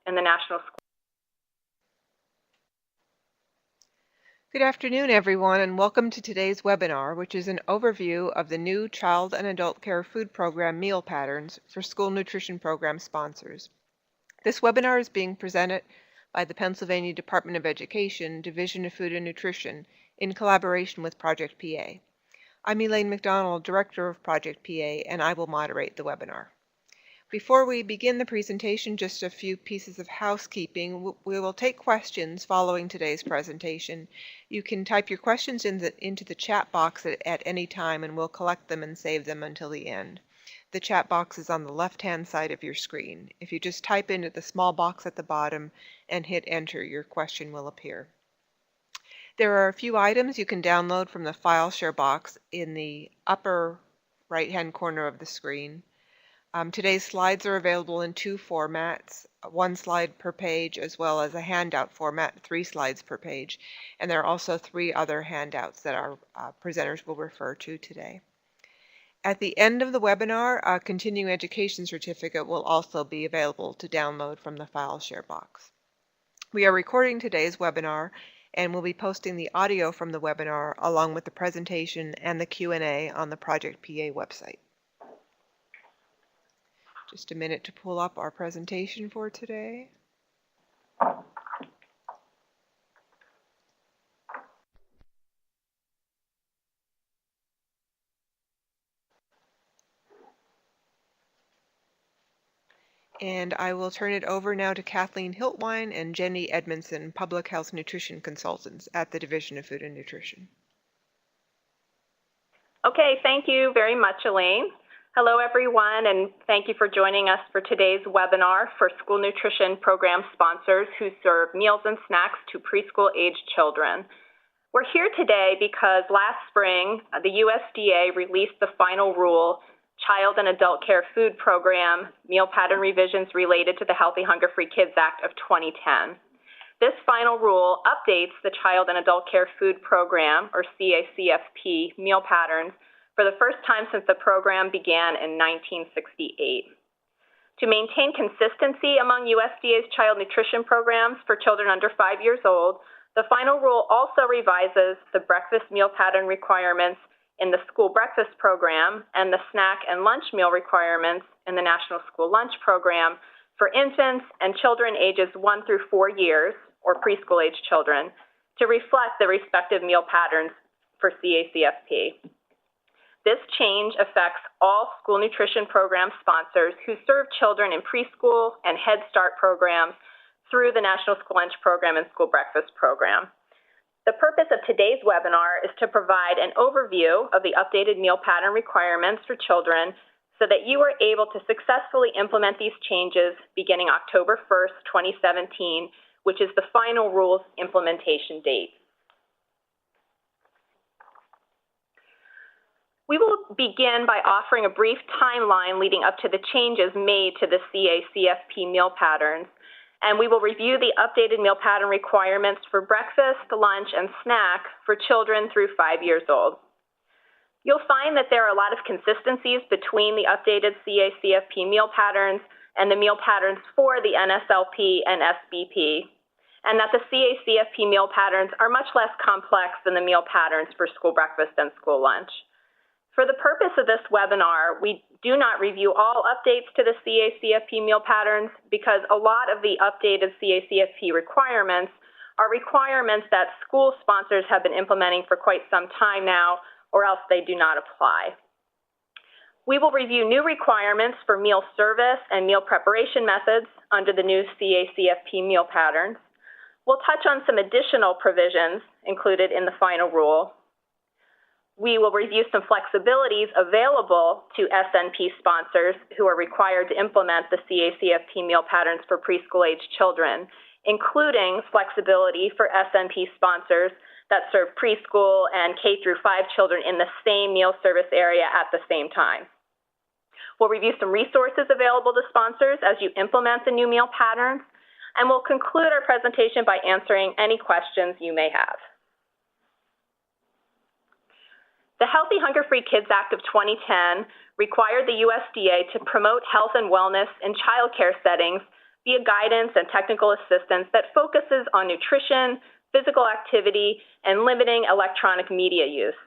in the national school. Good afternoon, everyone, and welcome to today's webinar, which is an overview of the new Child and Adult Care Food Program meal patterns for school nutrition program sponsors. This webinar is being presented by the Pennsylvania Department of Education, Division of Food and Nutrition, in collaboration with Project PA. I'm Elaine McDonald, Director of Project PA, and I will moderate the webinar. Before we begin the presentation, just a few pieces of housekeeping. We will take questions following today's presentation. You can type your questions into the chat box at any time, and we'll collect them and save them until the end. The chat box is on the left-hand side of your screen. If you just type into the small box at the bottom and hit enter, your question will appear. There are a few items you can download from the file share box in the upper right-hand corner of the screen. Today's slides are available in two formats, one slide per page, as well as a handout format, 3 slides per page. And there are also 3 other handouts that our presenters will refer to today. At the end of the webinar, a continuing education certificate will also be available to download from the file share box. We are recording today's webinar and will be posting the audio from the webinar along with the presentation and the Q&A on the Project PA website. Just a minute to pull up our presentation for today. And I will turn it over now to Kathleen Hiltwine and Jenny Edmondson, Public Health Nutrition Consultants at the Division of Food and Nutrition. Okay, thank you very much, Elaine. Hello, everyone, and thank you for joining us for today's webinar for school nutrition program sponsors who serve meals and snacks to preschool-aged children. We're here today because last spring, the USDA released the final rule, Child and Adult Care Food Program, Meal Pattern Revisions Related to the Healthy Hunger-Free Kids Act of 2010. This final rule updates the Child and Adult Care Food Program, or CACFP, meal patterns for the first time since the program began in 1968. To maintain consistency among USDA's child nutrition programs for children under 5 years old, the final rule also revises the breakfast meal pattern requirements in the school breakfast program and the snack and lunch meal requirements in the National School Lunch Program for infants and children ages 1 through 4 years, or preschool-age children, to reflect the respective meal patterns for CACFP. This change affects all school nutrition program sponsors who serve children in preschool and Head Start programs through the National School Lunch Program and School Breakfast Program. The purpose of today's webinar is to provide an overview of the updated meal pattern requirements for children so that you are able to successfully implement these changes beginning October 1st, 2017, which is the final rules implementation date. We will begin by offering a brief timeline leading up to the changes made to the CACFP meal patterns, and we will review the updated meal pattern requirements for breakfast, lunch, and snack for children through 5 years old. You'll find that there are a lot of consistencies between the updated CACFP meal patterns and the meal patterns for the NSLP and SBP, and that the CACFP meal patterns are much less complex than the meal patterns for school breakfast and school lunch. For the purpose of this webinar, we do not review all updates to the CACFP meal patterns because a lot of the updated CACFP requirements are requirements that school sponsors have been implementing for quite some time now, or else they do not apply. We will review new requirements for meal service and meal preparation methods under the new CACFP meal patterns. We'll touch on some additional provisions included in the final rule. We will review some flexibilities available to SNP sponsors who are required to implement the CACFP meal patterns for preschool-age children, including flexibility for SNP sponsors that serve preschool and K through 5 children in the same meal service area at the same time. We'll review some resources available to sponsors as you implement the new meal patterns, and we'll conclude our presentation by answering any questions you may have. The Healthy Hunger-Free Kids Act of 2010 required the USDA to promote health and wellness in child care settings via guidance and technical assistance that focuses on nutrition, physical activity, and limiting electronic media use.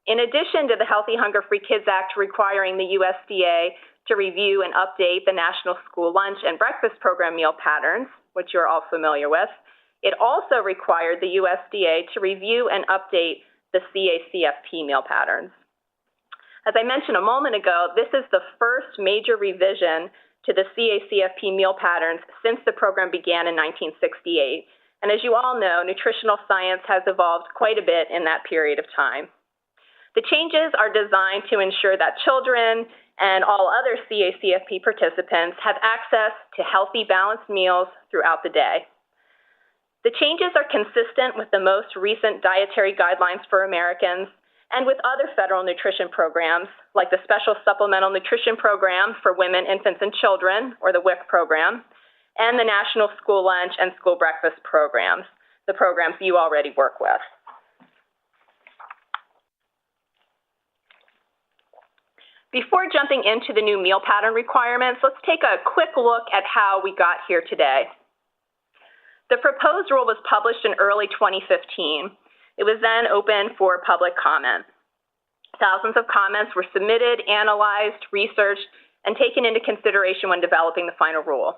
In addition to the Healthy Hunger-Free Kids Act requiring the USDA to review and update the National School Lunch and Breakfast Program meal patterns, which you're all familiar with, it also required the USDA to review and update the CACFP meal patterns. As I mentioned a moment ago, this is the first major revision to the CACFP meal patterns since the program began in 1968. And as you all know, nutritional science has evolved quite a bit in that period of time. The changes are designed to ensure that children and all other CACFP participants have access to healthy, balanced meals throughout the day. The changes are consistent with the most recent dietary guidelines for Americans and with other federal nutrition programs, like the Special Supplemental Nutrition Program for Women, Infants, and Children, or the WIC program, and the National School Lunch and School Breakfast programs, the programs you already work with. Before jumping into the new meal pattern requirements, let's take a quick look at how we got here today. The proposed rule was published in early 2015. It was then open for public comment. Thousands of comments were submitted, analyzed, researched, and taken into consideration when developing the final rule.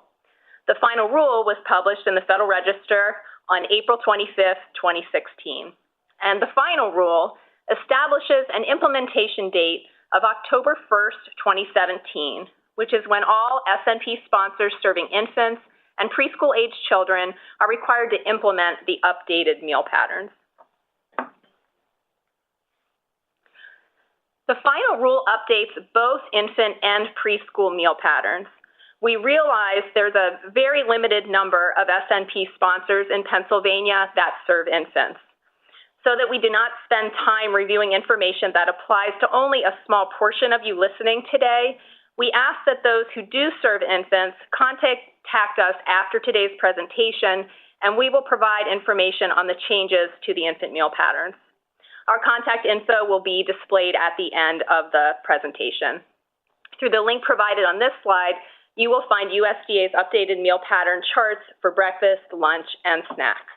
The final rule was published in the Federal Register on April 25th, 2016. And the final rule establishes an implementation date of October 1st, 2017, which is when all SNP sponsors serving infants and preschool-aged children are required to implement the updated meal patterns. The final rule updates both infant and preschool meal patterns. We realize there's a very limited number of SNP sponsors in Pennsylvania that serve infants. So that we do not spend time reviewing information that applies to only a small portion of you listening today, we ask that those who do serve infants contact us after today's presentation, and we will provide information on the changes to the infant meal patterns. Our contact info will be displayed at the end of the presentation. Through the link provided on this slide, you will find USDA's updated meal pattern charts for breakfast, lunch, and snacks.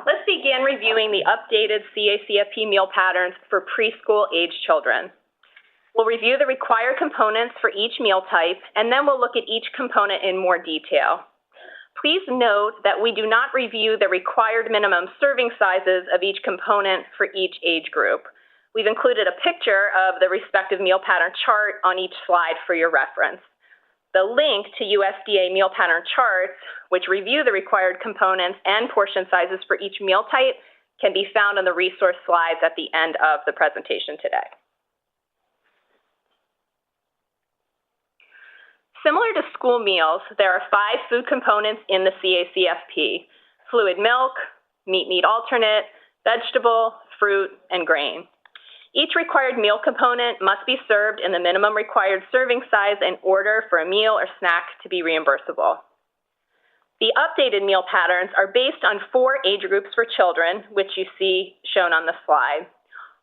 Let's begin reviewing the updated CACFP meal patterns for preschool-aged children. We'll review the required components for each meal type, and then we'll look at each component in more detail. Please note that we do not review the required minimum serving sizes of each component for each age group. We've included a picture of the respective meal pattern chart on each slide for your reference. The link to USDA meal pattern charts, which review the required components and portion sizes for each meal type, can be found on the resource slides at the end of the presentation today. Similar to school meals, there are 5 food components in the CACFP: fluid milk, meat alternate, vegetable, fruit, and grain. Each required meal component must be served in the minimum required serving size in order for a meal or snack to be reimbursable. The updated meal patterns are based on 4 age groups for children, which you see shown on the slide.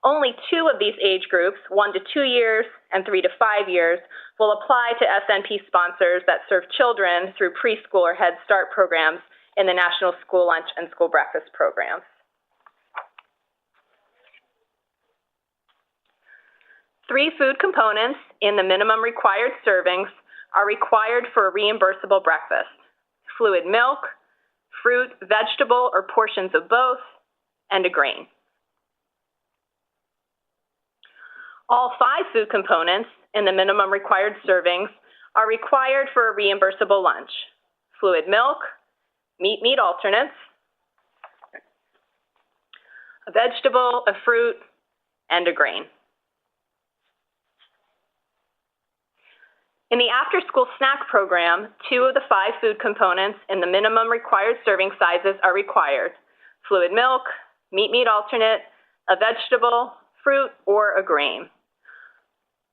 Only 2 of these age groups, 1 to 2 years and 3 to 5 years, will apply to SNP sponsors that serve children through preschool or Head Start programs in the National School Lunch and School Breakfast programs. 3 food components in the minimum required servings are required for a reimbursable breakfast: fluid milk, fruit, vegetable, or portions of both, and a grain. All 5 food components in the minimum required servings are required for a reimbursable lunch: fluid milk, meat alternates, a vegetable, a fruit, and a grain. In the after-school snack program, 2 of the 5 food components in the minimum required serving sizes are required: fluid milk, meat alternate, a vegetable, fruit, or a grain.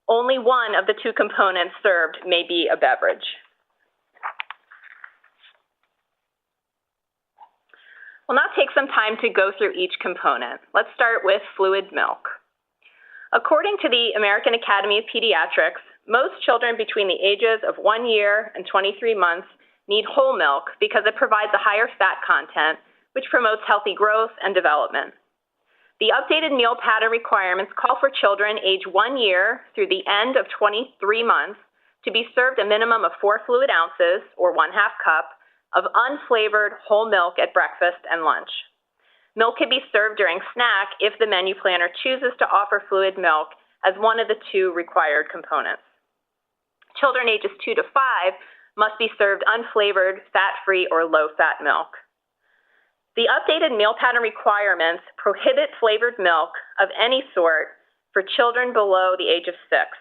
Only 1 of the 2 components served may be a beverage. We'll now take some time to go through each component. Let's start with fluid milk. According to the American Academy of Pediatrics, most children between the ages of 1 year and 23 months need whole milk because it provides a higher fat content, which promotes healthy growth and development. The updated meal pattern requirements call for children age 1 year through the end of 23 months to be served a minimum of 4 fluid ounces, or 1/2 cup, of unflavored whole milk at breakfast and lunch. Milk can be served during snack if the menu planner chooses to offer fluid milk as one of the 2 required components. Children ages 2 to 5 must be served unflavored, fat-free, or low-fat milk. The updated meal pattern requirements prohibit flavored milk of any sort for children below the age of 6.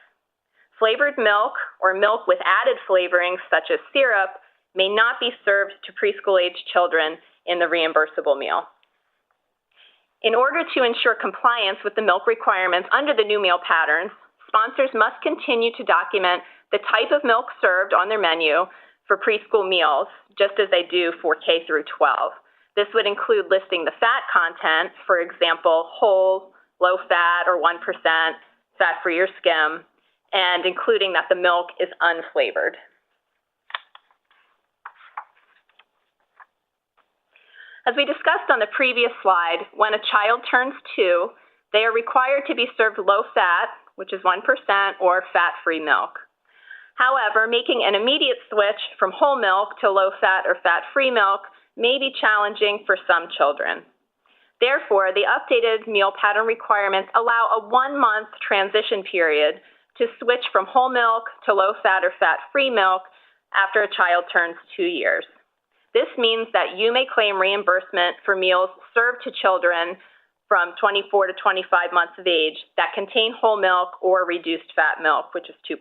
Flavored milk or milk with added flavorings such as syrup may not be served to preschool-age children in the reimbursable meal. In order to ensure compliance with the milk requirements under the new meal patterns, sponsors must continue to document the type of milk served on their menu for preschool meals, just as they do for K through 12. This would include listing the fat content, for example, whole, low fat, or 1%, fat-free or skim, and including that the milk is unflavored. As we discussed on the previous slide, when a child turns 2, they are required to be served low fat, which is 1%, or fat-free milk. However, making an immediate switch from whole milk to low fat or fat-free milk may be challenging for some children. Therefore, the updated meal pattern requirements allow a 1-month transition period to switch from whole milk to low fat or fat-free milk after a child turns 2 years. This means that you may claim reimbursement for meals served to children from 24 to 25 months of age that contain whole milk or reduced fat milk, which is 2%.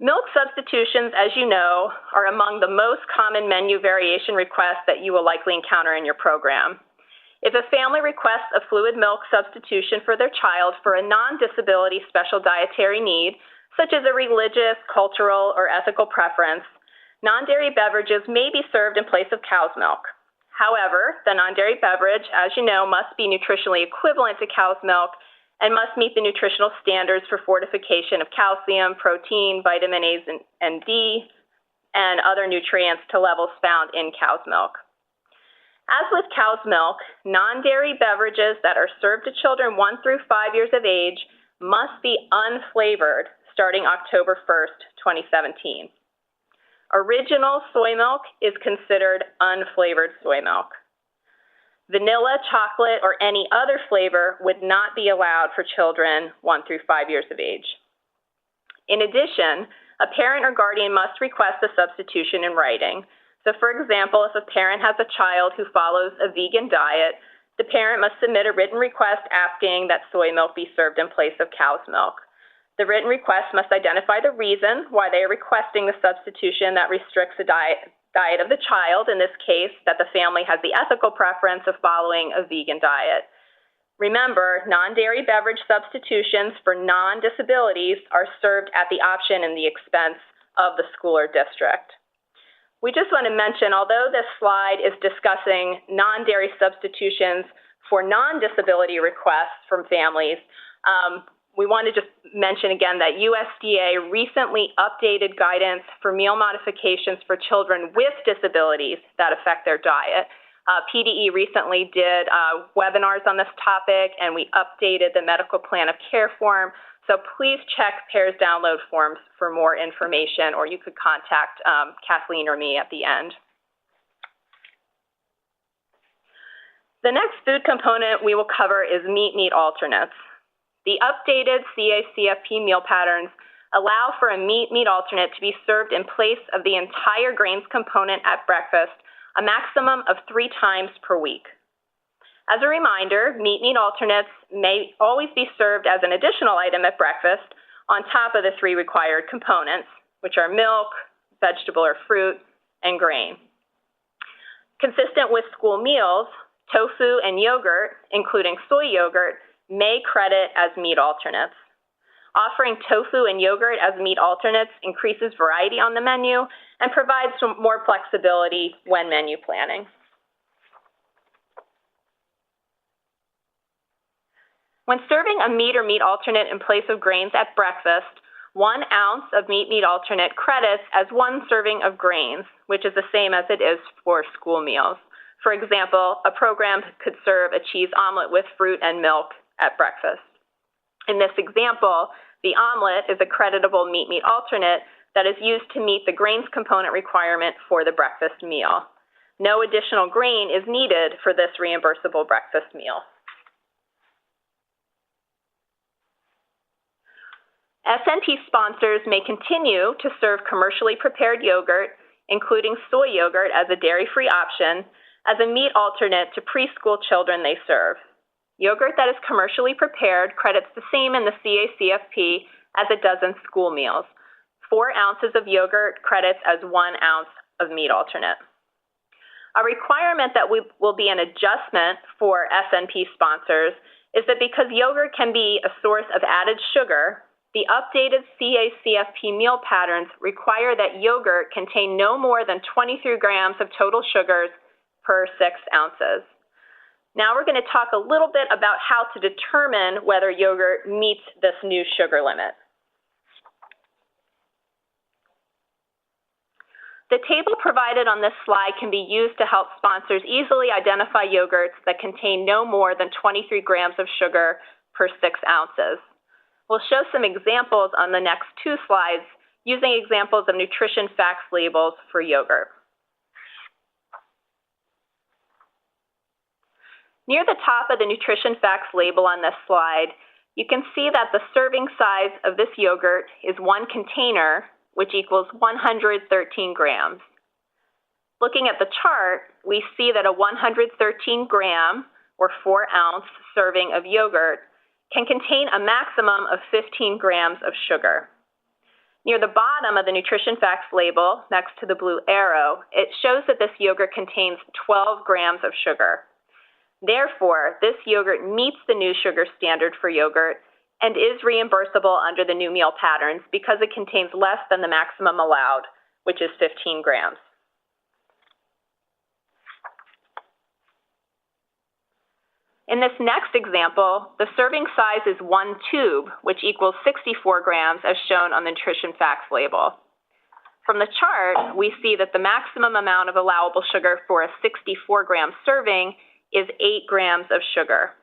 Milk substitutions, as you know, are among the most common menu variation requests that you will likely encounter in your program. If a family requests a fluid milk substitution for their child for a non-disability special dietary need, such as a religious, cultural, or ethical preference, non-dairy beverages may be served in place of cow's milk. However, the non-dairy beverage, as you know, must be nutritionally equivalent to cow's milk and must meet the nutritional standards for fortification of calcium, protein, vitamin A and D, and other nutrients to levels found in cow's milk. As with cow's milk, non-dairy beverages that are served to children 1 through 5 years of age must be unflavored starting October 1st, 2017. Original soy milk is considered unflavored soy milk. Vanilla, chocolate, or any other flavor would not be allowed for children 1 through 5 years of age. In addition, a parent or guardian must request a substitution in writing. So for example, if a parent has a child who follows a vegan diet, the parent must submit a written request asking that soy milk be served in place of cow's milk. The written request must identify the reason why they are requesting the substitution that restricts the diet of the child, in this case, that the family has the ethical preference of following a vegan diet. Remember, non-dairy beverage substitutions for non-disabilities are served at the option and the expense of the school or district. We just want to mention, although this slide is discussing non-dairy substitutions for non-disability requests from families, we want to just mention again that USDA recently updated guidance for meal modifications for children with disabilities that affect their diet. PDE recently did webinars on this topic, and we updated the medical plan of care form. So please check PAIR's download forms for more information, or you could contact Kathleen or me at the end. The next food component we will cover is meat alternates. The updated CACFP meal patterns allow for a meat alternate to be served in place of the entire grains component at breakfast a maximum of 3 times per week. As a reminder, meat alternates may always be served as an additional item at breakfast on top of the 3 required components, which are milk, vegetable or fruit, and grain. Consistent with school meals, tofu and yogurt, including soy yogurt, may credit as meat alternates. Offering tofu and yogurt as meat alternates increases variety on the menu and provides some more flexibility when menu planning. When serving a meat or meat alternate in place of grains at breakfast, 1 ounce of meat alternate credits as 1 serving of grains, which is the same as it is for school meals. For example, a program could serve a cheese omelet with fruit and milk at breakfast. In this example, the omelet is a creditable meat alternate that is used to meet the grains component requirement for the breakfast meal. No additional grain is needed for this reimbursable breakfast meal. SNP sponsors may continue to serve commercially prepared yogurt, including soy yogurt as a dairy-free option, as a meat alternate to preschool children they serve. Yogurt that is commercially prepared credits the same in the CACFP as it does in school meals. 4 ounces of yogurt credits as 1 ounce of meat alternate. A requirement that will be an adjustment for SNP sponsors is that because yogurt can be a source of added sugar, the updated CACFP meal patterns require that yogurt contain no more than 23 grams of total sugars per 6 ounces. Now we're going to talk a little bit about how to determine whether yogurt meets this new sugar limit. The table provided on this slide can be used to help sponsors easily identify yogurts that contain no more than 23 grams of sugar per 6 ounces. We'll show some examples on the next 2 slides using examples of nutrition facts labels for yogurt. Near the top of the nutrition facts label on this slide, you can see that the serving size of this yogurt is 1 container, which equals 113 grams. Looking at the chart, we see that a 113 gram or 4 ounce serving of yogurt can contain a maximum of 15 grams of sugar. Near the bottom of the nutrition facts label, next to the blue arrow, it shows that this yogurt contains 12 grams of sugar. Therefore, this yogurt meets the new sugar standard for yogurt and is reimbursable under the new meal patterns because it contains less than the maximum allowed, which is 15 grams. In this next example, the serving size is 1 tube, which equals 64 grams as shown on the nutrition facts label. From the chart, we see that the maximum amount of allowable sugar for a 64-gram serving is 8 grams of sugar.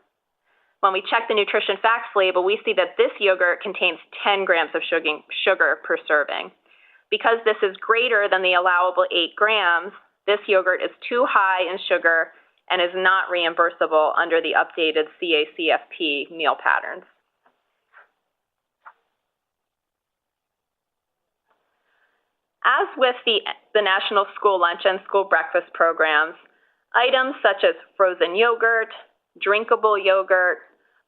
When we check the nutrition facts label, we see that this yogurt contains 10 grams of sugar per serving. Because this is greater than the allowable 8 grams, this yogurt is too high in sugar and is not reimbursable under the updated CACFP meal patterns. As with the National School Lunch and School Breakfast programs, items such as frozen yogurt, drinkable yogurt,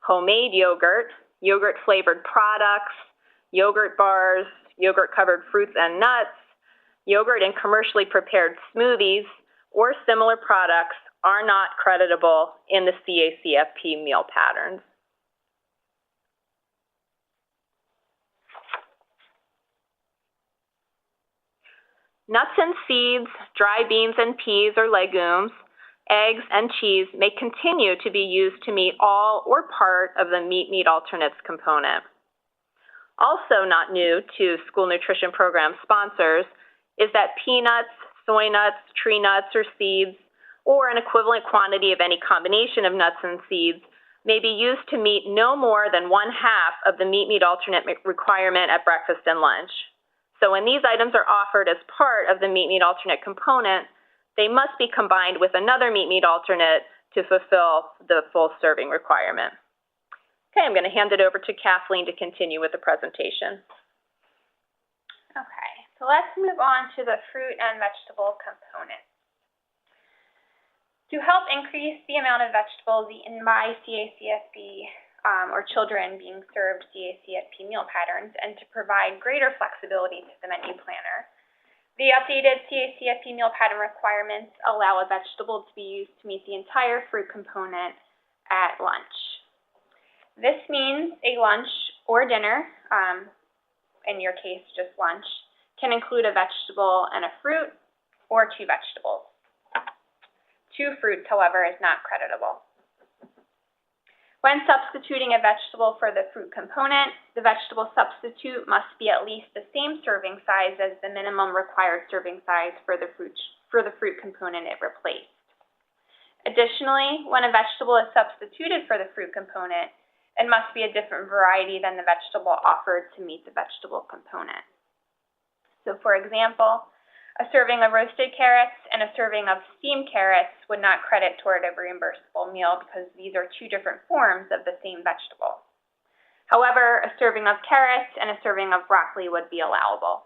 homemade yogurt, yogurt-flavored products, yogurt bars, yogurt-covered fruits and nuts, yogurt in commercially prepared smoothies, or similar products are not creditable in the CACFP meal patterns. Nuts and seeds, dry beans and peas or legumes, eggs and cheese may continue to be used to meet all or part of the meat alternates component. Also not new to school nutrition program sponsors is that peanuts, soy nuts, tree nuts, or seeds, or an equivalent quantity of any combination of nuts and seeds may be used to meet no more than 1/2 of the meat alternate requirement at breakfast and lunch. So when these items are offered as part of the meat alternate component, they must be combined with another meat alternate to fulfill the full serving requirement. Okay, I'm going to hand it over to Kathleen to continue with the presentation. Okay, so let's move on to the fruit and vegetable component. To help increase the amount of vegetables eaten by CACFP or children being served CACFP meal patterns, and to provide greater flexibility to the menu planner, the updated CACFP meal pattern requirements allow a vegetable to be used to meet the entire fruit component at lunch. This means a lunch or dinner, in your case just lunch, can include a vegetable and a fruit or 2 vegetables. 2 fruits, however, is not creditable. When substituting a vegetable for the fruit component, the vegetable substitute must be at least the same serving size as the minimum required serving size for the fruit component it replaced. Additionally, when a vegetable is substituted for the fruit component, it must be a different variety than the vegetable offered to meet the vegetable component. So for example, a serving of roasted carrots and a serving of steamed carrots would not credit toward a reimbursable meal because these are two different forms of the same vegetable. However, a serving of carrots and a serving of broccoli would be allowable.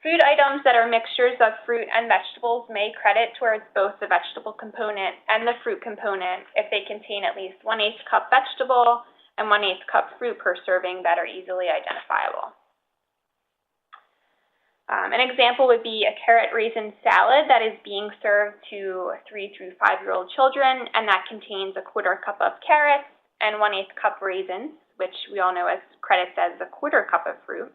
Food items that are mixtures of fruit and vegetables may credit towards both the vegetable component and the fruit component if they contain at least 1/8 cup vegetable and 1/8 cup fruit per serving that are easily identifiable. An example would be a carrot raisin salad that is being served to 3 through 5-year-old children, and that contains 1/4 cup of carrots and 1/8 cup raisins, which we all know as credits as 1/4 cup of fruit.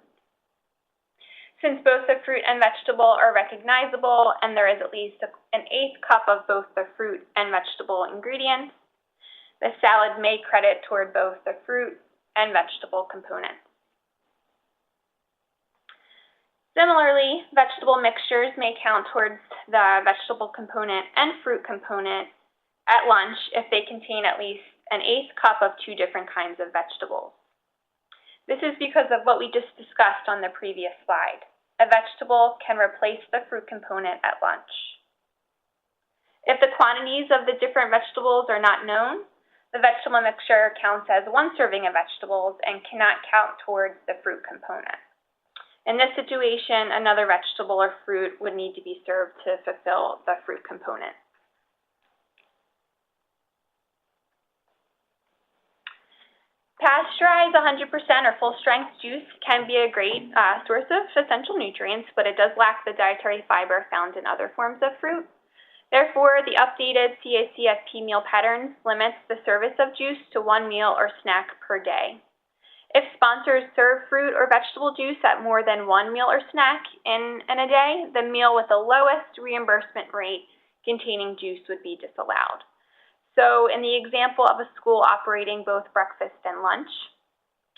Since both the fruit and vegetable are recognizable and there is at least 1/8 cup of both the fruit and vegetable ingredients, the salad may credit toward both the fruit and vegetable components. Similarly, vegetable mixtures may count towards the vegetable component and fruit component at lunch if they contain at least 1/8 cup of two different kinds of vegetables. This is because of what we just discussed on the previous slide. A vegetable can replace the fruit component at lunch. If the quantities of the different vegetables are not known, the vegetable mixture counts as 1 serving of vegetables and cannot count towards the fruit component. In this situation, another vegetable or fruit would need to be served to fulfill the fruit component. Pasteurized 100% or full-strength juice can be a great source of essential nutrients, but it does lack the dietary fiber found in other forms of fruit. Therefore, the updated CACFP meal patterns limits the service of juice to 1 meal or snack per day. If sponsors serve fruit or vegetable juice at more than 1 meal or snack in a day, the meal with the lowest reimbursement rate containing juice would be disallowed. So in the example of a school operating both breakfast and lunch,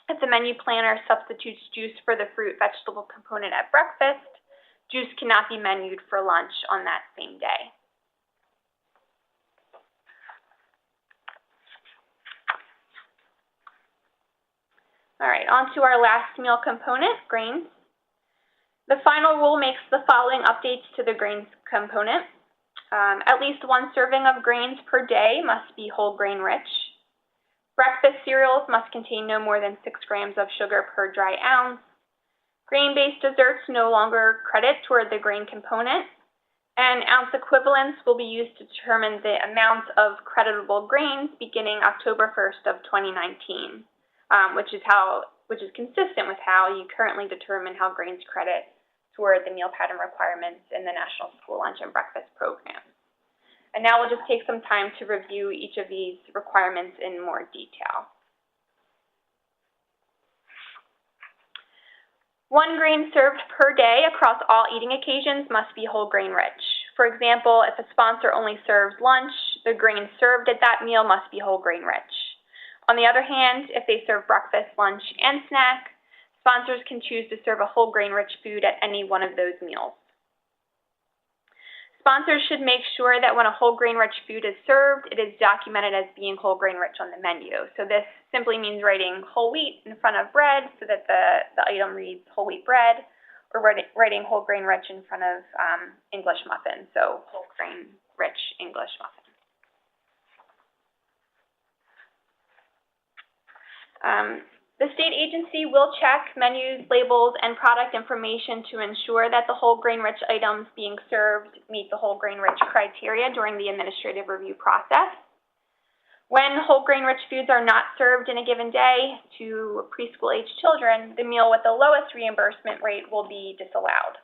if the menu planner substitutes juice for the fruit-vegetable component at breakfast, juice cannot be menued for lunch on that same day. All right, on to our last meal component, grains. The final rule makes the following updates to the grains component. At least 1 serving of grains per day must be whole grain rich. Breakfast cereals must contain no more than 6 grams of sugar per dry ounce. Grain-based desserts no longer credit toward the grain component, and ounce equivalents will be used to determine the amount of creditable grains beginning October 1st of 2019, which is consistent with how you currently determine how grains credit toward the meal pattern requirements in the National School Lunch and Breakfast Program. And now we'll just take some time to review each of these requirements in more detail. 1 grain served per day across all eating occasions must be whole grain rich. For example, if a sponsor only serves lunch, the grain served at that meal must be whole grain rich. On the other hand, if they serve breakfast, lunch, and snack, sponsors can choose to serve a whole grain rich food at any one of those meals. Sponsors should make sure that when a whole grain rich food is served, it is documented as being whole grain rich on the menu. So this simply means writing whole wheat in front of bread so that the item reads whole wheat bread, or writing whole grain rich in front of English muffin, so whole grain rich English muffin. The state agency will check menus, labels, and product information to ensure that the whole grain rich items being served meet the whole grain rich criteria during the administrative review process. When whole grain rich foods are not served in a given day to preschool age children, the meal with the lowest reimbursement rate will be disallowed.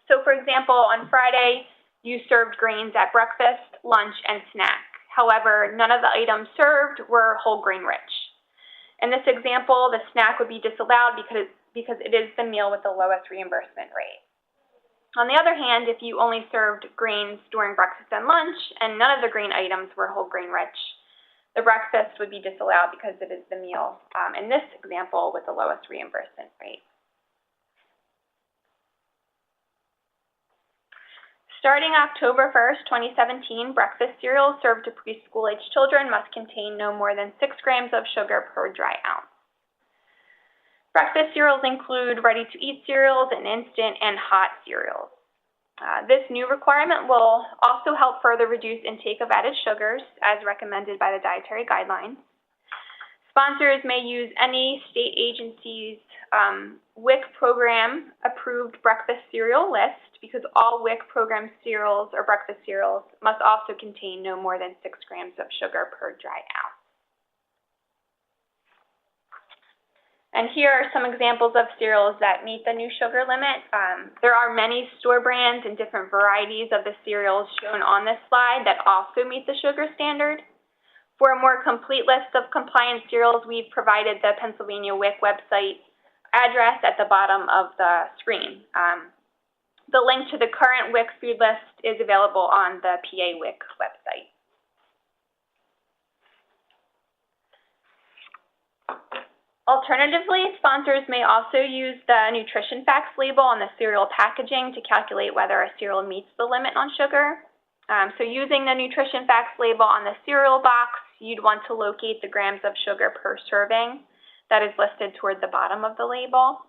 So for example, on Friday, you served grains at breakfast, lunch, and snack. However, none of the items served were whole grain rich. In this example, the snack would be disallowed because it is the meal with the lowest reimbursement rate. On the other hand, if you only served grains during breakfast and lunch and none of the grain items were whole grain rich, the breakfast would be disallowed because it is the meal, in this example, with the lowest reimbursement rate. Starting October 1st, 2017, breakfast cereals served to preschool-aged children must contain no more than 6 grams of sugar per dry ounce. Breakfast cereals include ready-to-eat cereals and instant and hot cereals. This new requirement will also help further reduce intake of added sugars, as recommended by the dietary guidelines. Sponsors may use any state agency's WIC program approved breakfast cereal list, because all WIC program cereals or breakfast cereals must also contain no more than 6 grams of sugar per dry ounce. And here are some examples of cereals that meet the new sugar limit. There are many store brands and different varieties of the cereals shown on this slide that also meet the sugar standard. For a more complete list of compliant cereals, we've provided the Pennsylvania WIC website address at the bottom of the screen. The link to the current WIC food list is available on the PA WIC website. Alternatively, sponsors may also use the nutrition facts label on the cereal packaging to calculate whether a cereal meets the limit on sugar. So using the nutrition facts label on the cereal box, you'd want to locate the grams of sugar per serving that is listed toward the bottom of the label.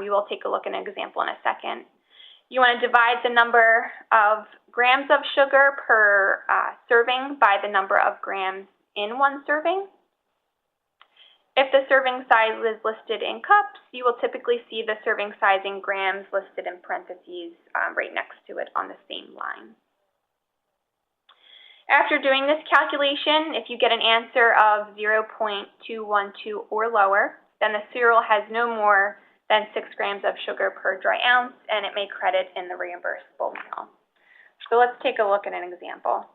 You will take a look at an example in a second. You want to divide the number of grams of sugar per serving by the number of grams in one serving. If the serving size is listed in cups, you will typically see the serving size in grams listed in parentheses right next to it on the same line. After doing this calculation, if you get an answer of 0.212 or lower, then the cereal has no more than 6 grams of sugar per dry ounce, and it may credit in the reimbursable meal. So let's take a look at an example.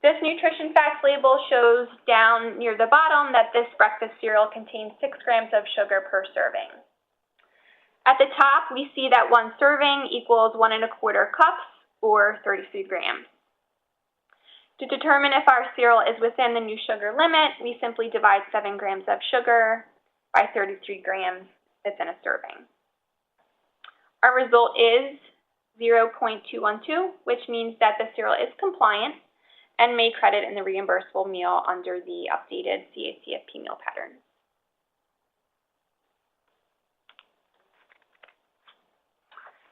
This nutrition facts label shows down near the bottom that this breakfast cereal contains 6 grams of sugar per serving. At the top, we see that 1 serving equals 1 1/4 cups, or 33 grams. To determine if our cereal is within the new sugar limit, we simply divide 7 grams of sugar by 33 grams that's in a serving. Our result is 0.212, which means that the cereal is compliant and may credit in the reimbursable meal under the updated CACFP meal patterns.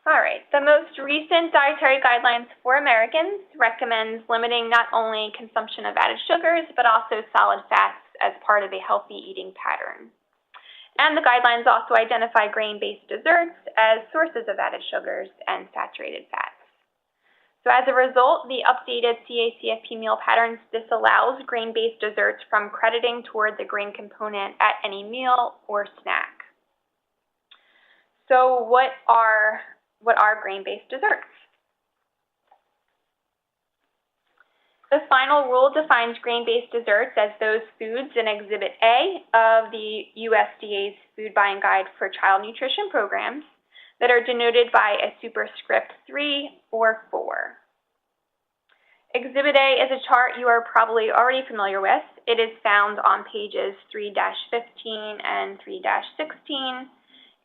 All right, the most recent dietary guidelines for Americans recommends limiting not only consumption of added sugars, but also solid fats as part of a healthy eating pattern. And the guidelines also identify grain-based desserts as sources of added sugars and saturated fats. So as a result, the updated CACFP meal patterns disallows grain-based desserts from crediting toward the grain component at any meal or snack. So what are grain-based desserts? The final rule defines grain-based desserts as those foods in Exhibit A of the USDA's Food Buying Guide for Child Nutrition Programs that are denoted by a superscript 3 or 4. Exhibit A is a chart you are probably already familiar with. It is found on pages 3-15 and 3-16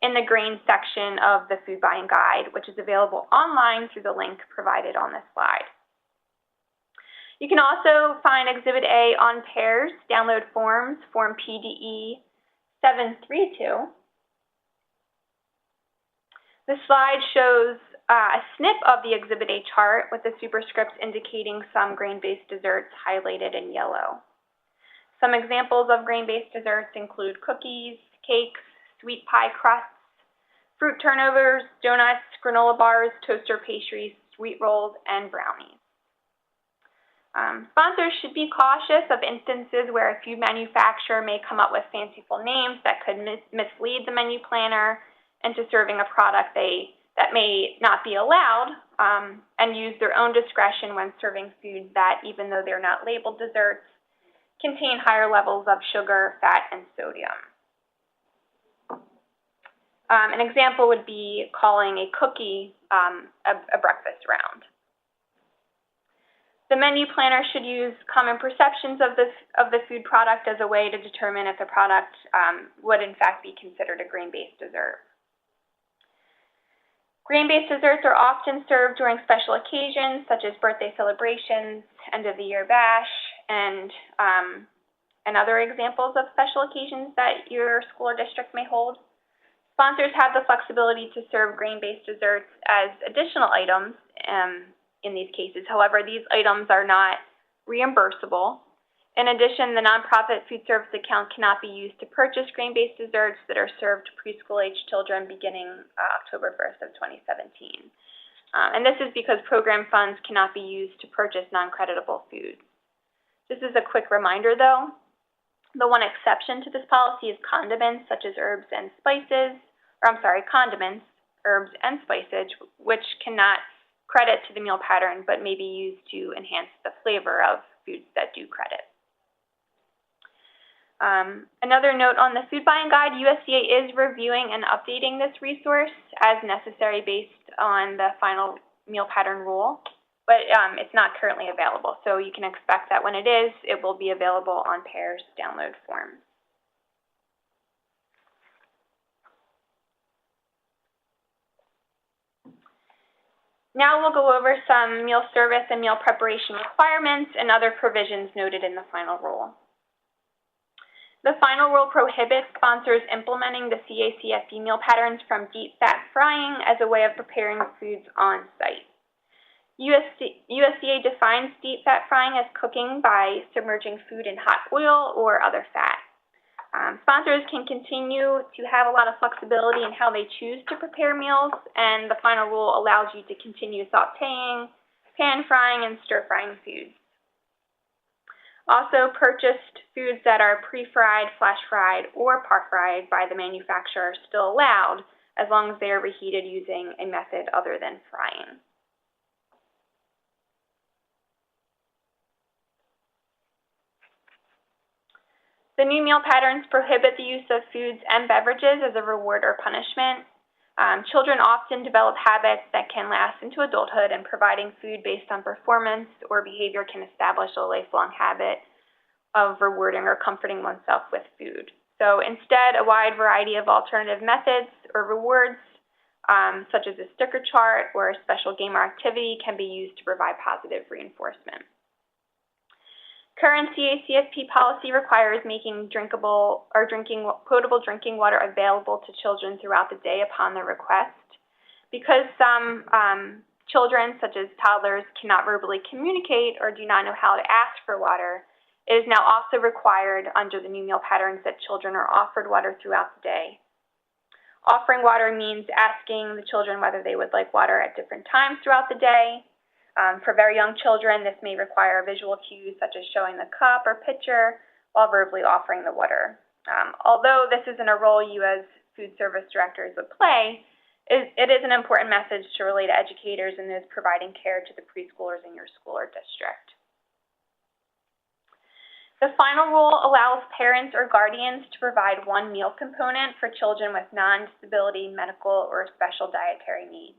in the grain section of the Food Buying Guide, which is available online through the link provided on this slide. You can also find Exhibit A on PAIRS download forms, Form PDE 732. The slide shows a snip of the Exhibit A chart with the superscripts indicating some grain-based desserts highlighted in yellow. Some examples of grain-based desserts include cookies, cakes, sweet pie crusts, fruit turnovers, donuts, granola bars, toaster pastries, sweet rolls, and brownies. Sponsors should be cautious of instances where a food manufacturer may come up with fanciful names that could mislead the menu planner into serving a product that may not be allowed, and use their own discretion when serving foods that, even though they're not labeled desserts, contain higher levels of sugar, fat, and sodium. An example would be calling a cookie a breakfast round. The menu planner should use common perceptions of the food product as a way to determine if the product would in fact be considered a grain-based dessert. Grain-based desserts are often served during special occasions such as birthday celebrations, end-of-the-year bash, and other examples of special occasions that your school or district may hold. Sponsors have the flexibility to serve grain-based desserts as additional items in these cases. However, these items are not reimbursable. In addition, the nonprofit food service account cannot be used to purchase grain-based desserts that are served to preschool-age children beginning October 1st of 2017. And this is because program funds cannot be used to purchase non-creditable foods. Just as a quick reminder, though, the one exception to this policy is condiments such as condiments, herbs, and spices, which cannot credit to the meal pattern, but may be used to enhance the flavor of foods that do credit. Another note on the food buying guide, USDA is reviewing and updating this resource as necessary based on the final meal pattern rule, but it's not currently available. So you can expect that when it is, it will be available on PAIR's download form. Now we'll go over some meal service and meal preparation requirements and other provisions noted in the final rule. The final rule prohibits sponsors implementing the CACFP meal patterns from deep fat frying as a way of preparing foods on site. USDA defines deep fat frying as cooking by submerging food in hot oil or other fat. Sponsors can continue to have a lot of flexibility in how they choose to prepare meals, and the final rule allows you to continue sauteing, pan frying, and stir frying foods. Also, purchased foods that are pre-fried, flash fried, or par fried by the manufacturer are still allowed as long as they are reheated using a method other than frying. The new meal patterns prohibit the use of foods and beverages as a reward or punishment. Children often develop habits that can last into adulthood, and providing food based on performance or behavior can establish a lifelong habit of rewarding or comforting oneself with food. So instead, a wide variety of alternative methods or rewards, such as a sticker chart or a special game or activity, can be used to provide positive reinforcement. Current CACFP policy requires making potable drinking water available to children throughout the day upon their request. Because some children, such as toddlers, cannot verbally communicate or do not know how to ask for water, it is now also required under the new meal patterns that children are offered water throughout the day. Offering water means asking the children whether they would like water at different times throughout the day. For very young children, this may require visual cues such as showing the cup or pitcher while verbally offering the water. Although this isn't a role you as food service directors would play, it is an important message to relay to educators and those providing care to the preschoolers in your school or district. The final rule allows parents or guardians to provide one meal component for children with non-disability, medical, or special dietary needs.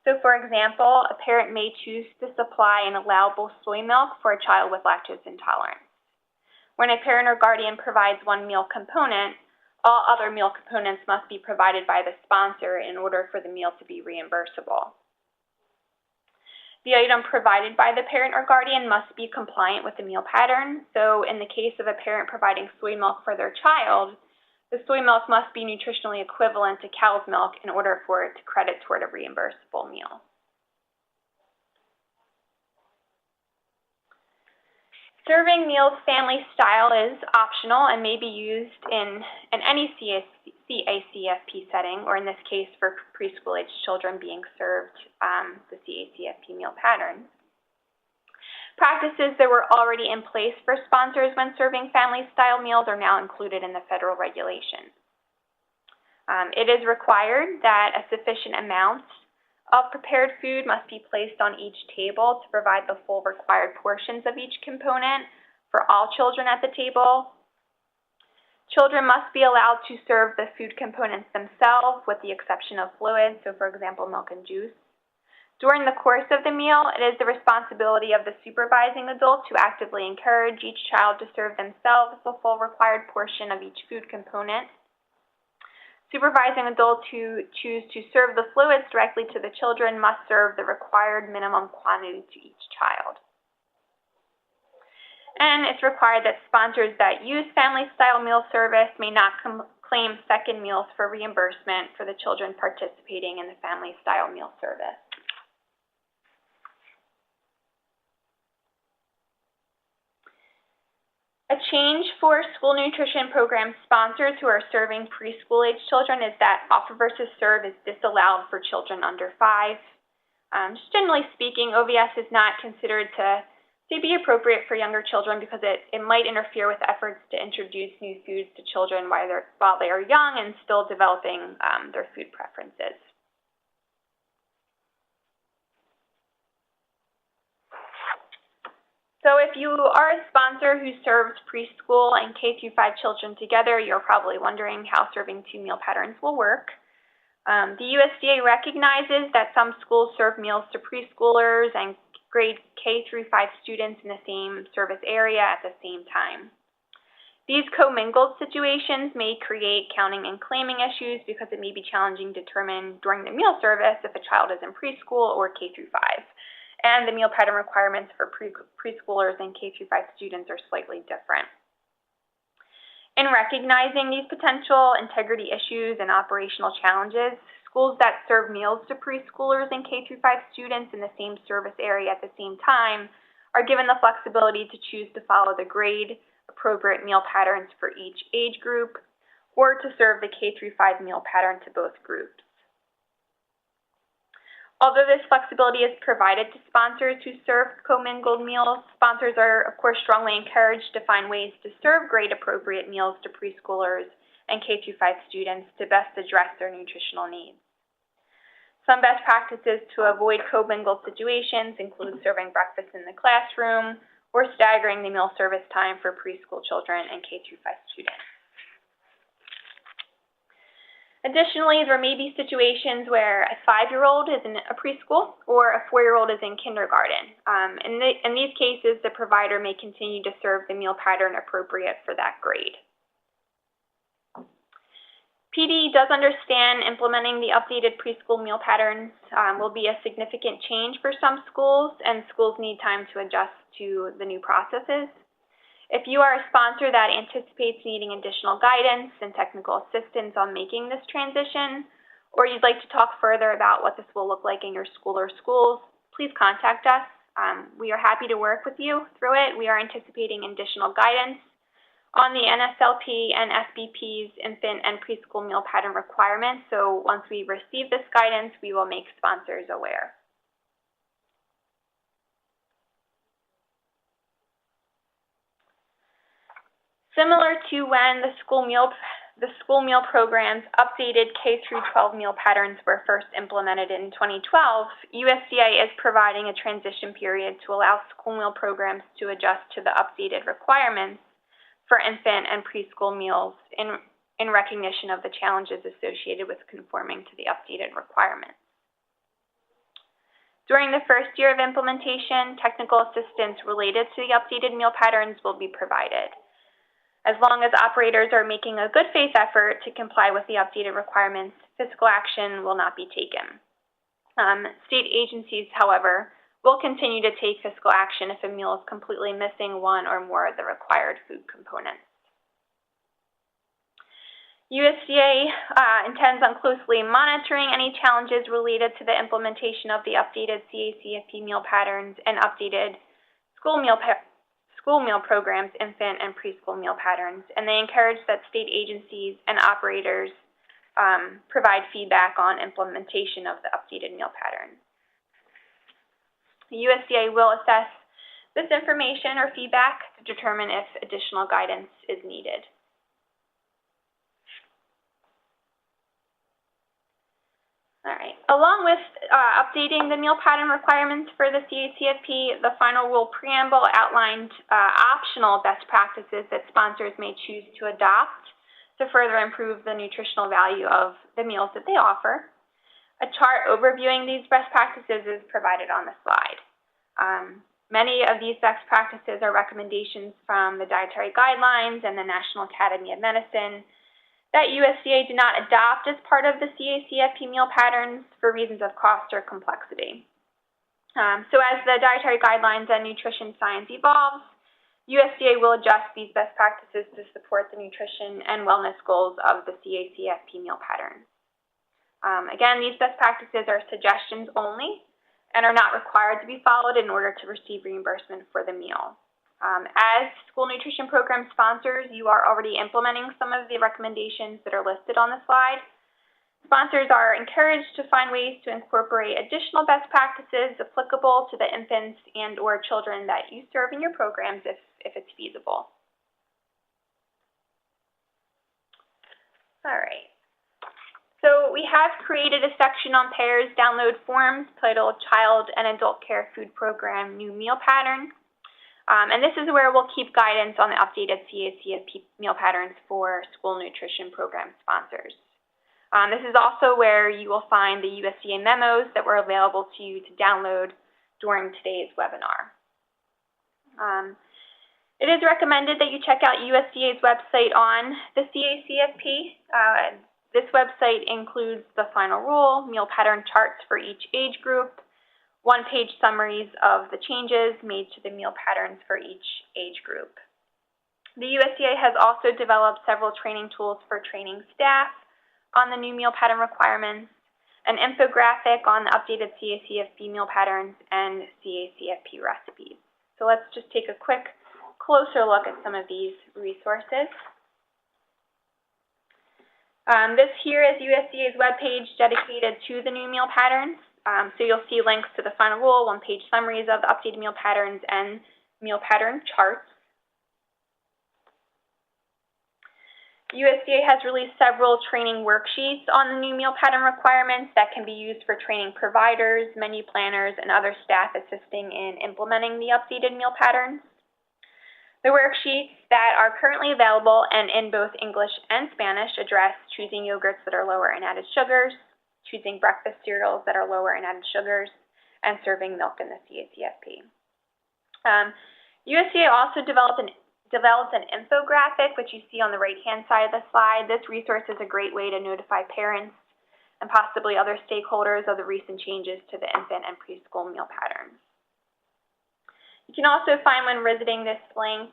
So, for example, a parent may choose to supply an allowable soy milk for a child with lactose intolerance. When a parent or guardian provides one meal component, all other meal components must be provided by the sponsor in order for the meal to be reimbursable. The item provided by the parent or guardian must be compliant with the meal pattern. So, in the case of a parent providing soy milk for their child, the soy milk must be nutritionally equivalent to cow's milk in order for it to credit toward a reimbursable meal. Serving meals family style is optional and may be used in any CACFP setting, or in this case for preschool-age children being served the CACFP meal pattern. Practices that were already in place for sponsors when serving family-style meals are now included in the federal regulations. It is required that a sufficient amount of prepared food must be placed on each table to provide the full required portions of each component for all children at the table. Children must be allowed to serve the food components themselves with the exception of fluids, so for example, milk and juice. During the course of the meal, it is the responsibility of the supervising adult to actively encourage each child to serve themselves the full required portion of each food component. Supervising adults who choose to serve the fluids directly to the children must serve the required minimum quantity to each child. And it's required that sponsors that use family-style meal service may not claim second meals for reimbursement for the children participating in the family-style meal service. A change for school nutrition program sponsors who are serving preschool-age children is that offer versus serve is disallowed for children under 5. Just generally speaking, OVS is not considered to be appropriate for younger children because it might interfere with efforts to introduce new foods to children while they are young and still developing their food preferences. So if you are a sponsor who serves preschool and K-5 children together, you're probably wondering how serving 2 meal patterns will work. The USDA recognizes that some schools serve meals to preschoolers and grade K-5 students in the same service area at the same time. These co-mingled situations may create counting and claiming issues because it may be challenging to determine during the meal service if a child is in preschool or K-5. And the meal pattern requirements for preschoolers and K-5 students are slightly different. In recognizing these potential integrity issues and operational challenges, schools that serve meals to preschoolers and K-5 students in the same service area at the same time are given the flexibility to choose to follow the grade-appropriate meal patterns for each age group or to serve the K-5 meal pattern to both groups. Although this flexibility is provided to sponsors who serve co-mingled meals, sponsors are, of course, strongly encouraged to find ways to serve grade-appropriate meals to preschoolers and K-5 students to best address their nutritional needs. Some best practices to avoid co-mingled situations include serving breakfast in the classroom or staggering the meal service time for preschool children and K-5 students. Additionally, there may be situations where a 5-year-old is in a preschool or a 4-year-old is in kindergarten. In these cases, the provider may continue to serve the meal pattern appropriate for that grade. PDE does understand implementing the updated preschool meal patterns will be a significant change for some schools, and schools need time to adjust to the new processes. If you are a sponsor that anticipates needing additional guidance and technical assistance on making this transition, or you'd like to talk further about what this will look like in your school or schools, please contact us. We are happy to work with you through it. We are anticipating additional guidance on the NSLP and SBP's infant and preschool meal pattern requirements. So once we receive this guidance, we will make sponsors aware. Similar to when the school meal program's updated K-12 meal patterns were first implemented in 2012, USDA is providing a transition period to allow school meal programs to adjust to the updated requirements for infant and preschool meals in recognition of the challenges associated with conforming to the updated requirements. During the first year of implementation, technical assistance related to the updated meal patterns will be provided. As long as operators are making a good faith effort to comply with the updated requirements, fiscal action will not be taken. State agencies, however, will continue to take fiscal action if a meal is completely missing one or more of the required food components. USDA intends on closely monitoring any challenges related to the implementation of the updated CACFP meal patterns and updated school meal programs, infant and preschool meal patterns, and they encourage that state agencies and operators provide feedback on implementation of the updated meal pattern. The USDA will assess this information or feedback to determine if additional guidance is needed. All right. Along with updating the meal pattern requirements for the CACFP, the final rule preamble outlined optional best practices that sponsors may choose to adopt to further improve the nutritional value of the meals that they offer. A chart overviewing these best practices is provided on the slide. Many of these best practices are recommendations from the dietary guidelines and the National Academy of Medicine that USDA did not adopt as part of the CACFP meal patterns for reasons of cost or complexity. So as the dietary guidelines and nutrition science evolves, USDA will adjust these best practices to support the nutrition and wellness goals of the CACFP meal patterns. Again, these best practices are suggestions only and are not required to be followed in order to receive reimbursement for the meal. As school nutrition program sponsors, you are already implementing some of the recommendations that are listed on the slide. Sponsors are encouraged to find ways to incorporate additional best practices applicable to the infants and or children that you serve in your programs if it's feasible. All right. So we have created a section on PAIR's download forms titled Child and Adult Care Food Program New Meal Pattern. And this is where we'll keep guidance on the updated CACFP meal patterns for school nutrition program sponsors. This is also where you will find the USDA memos that were available to you to download during today's webinar. It is recommended that you check out USDA's website on the CACFP. This website includes the final rule, meal pattern charts for each age group, one-page summaries of the changes made to the meal patterns for each age group. The USDA has also developed several training tools for training staff on the new meal pattern requirements, an infographic on the updated CACFP meal patterns, and CACFP recipes. So let's just take a quick, closer look at some of these resources. This here is USDA's webpage dedicated to the new meal patterns. So you'll see links to the final rule, one-page summaries of the updated meal patterns, and meal pattern charts. USDA has released several training worksheets on the new meal pattern requirements that can be used for training providers, menu planners, and other staff assisting in implementing the updated meal patterns. The worksheets that are currently available and in both English and Spanish address choosing yogurts that are lower in added sugars, choosing breakfast cereals that are lower in added sugars, and serving milk in the CACFP. USDA also developed an infographic, which you see on the right-hand side of the slide. This resource is a great way to notify parents and possibly other stakeholders of the recent changes to the infant and preschool meal patterns. You can also find, when visiting this link,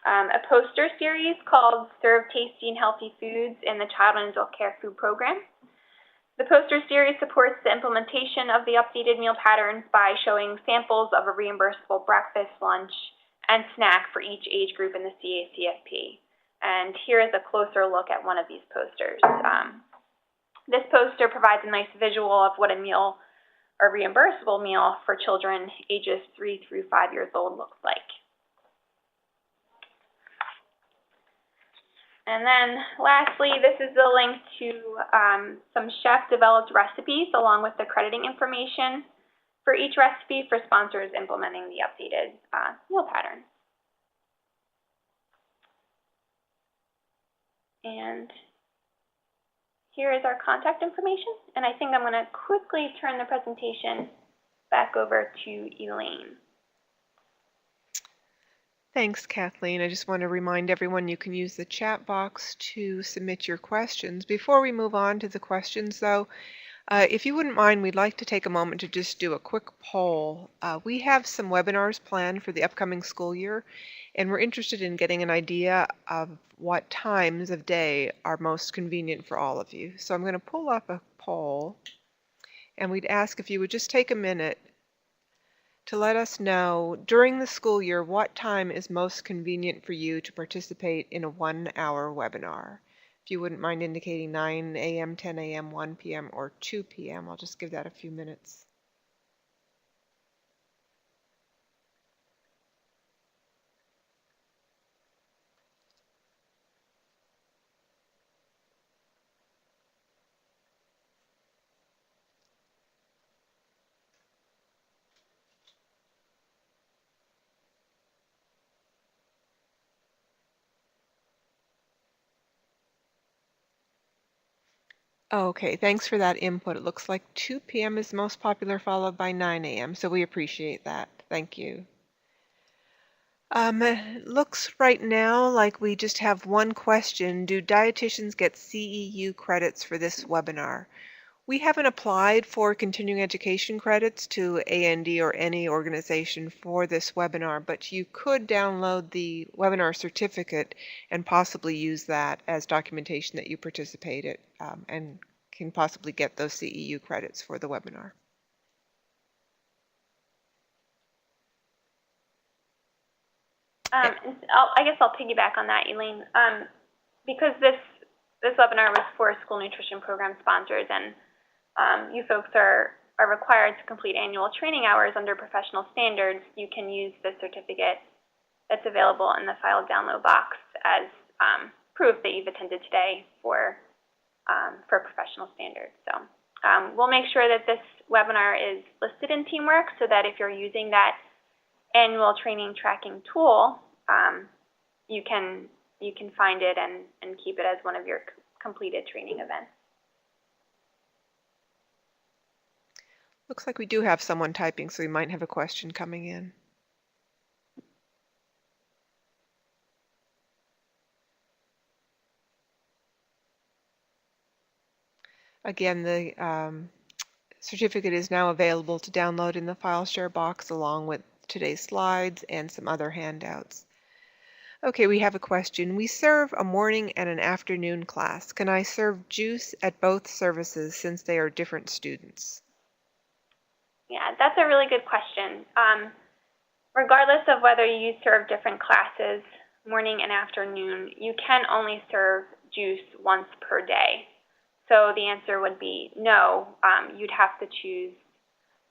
a poster series called Serve Tasty and Healthy Foods in the Child and Adult Care Food Program. The poster series supports the implementation of the updated meal patterns by showing samples of a reimbursable breakfast, lunch, and snack for each age group in the CACFP. And here is a closer look at one of these posters. This poster provides a nice visual of what a meal, or reimbursable meal, for children ages 3 through 5 years old looks like. And then lastly, this is the link to some chef-developed recipes along with the crediting information for each recipe for sponsors implementing the updated meal pattern. And here is our contact information. And I think I'm going to quickly turn the presentation back over to Elaine. Thanks, Kathleen. I just want to remind everyone you can use the chat box to submit your questions. Before we move on to the questions, though, if you wouldn't mind, we'd like to take a moment to just do a quick poll. We have some webinars planned for the upcoming school year, and we're interested in getting an idea of what times of day are most convenient for all of you. So I'm going to pull up a poll, and we'd ask if you would just take a minute to let us know during the school year what time is most convenient for you to participate in a 1-hour webinar. If you wouldn't mind indicating 9 a.m., 10 a.m., 1 p.m., or 2 p.m. I'll just give that a few minutes. Okay, thanks for that input. It looks like 2 p.m. is most popular, followed by 9 a.m., so we appreciate that. Thank you. Looks right now like we just have one question. Do dietitians get CEU credits for this webinar? We haven't applied for continuing education credits to A&D or any organization for this webinar, but you could download the webinar certificate and possibly use that as documentation that you participated and can possibly get those CEU credits for the webinar. I guess I'll piggyback on that, Elaine. Because this webinar was for school nutrition program sponsors, and you folks are required to complete annual training hours under professional standards, you can use the certificate that's available in the file download box as proof that you've attended today for professional standards. So we'll make sure that this webinar is listed in Teamwork so that if you're using that annual training tracking tool, you can find it and keep it as one of your completed training events. Looks like we do have someone typing, so we might have a question coming in. Again, the certificate is now available to download in the file share box along with today's slides and some other handouts. Okay, we have a question. We serve a morning and an afternoon class. Can I serve juice at both services since they are different students? Yeah, that's a really good question. Regardless of whether you serve different classes, morning and afternoon, you can only serve juice once per day. So the answer would be no. You'd have to choose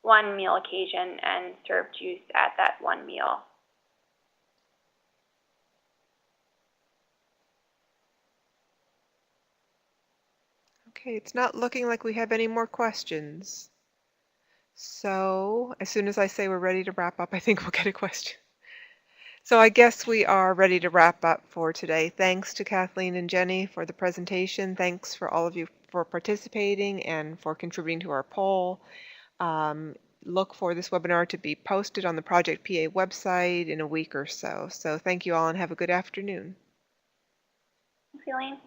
one meal occasion and serve juice at that one meal. Okay, it's not looking like we have any more questions. So as soon as I say we're ready to wrap up, I think we'll get a question. So I guess we are ready to wrap up for today. Thanks to Kathleen and Jenny for the presentation. Thanks for all of you for participating and for contributing to our poll. Look for this webinar to be posted on the Project PA website in a week or so. So thank you all and have a good afternoon. Thanks, Elaine.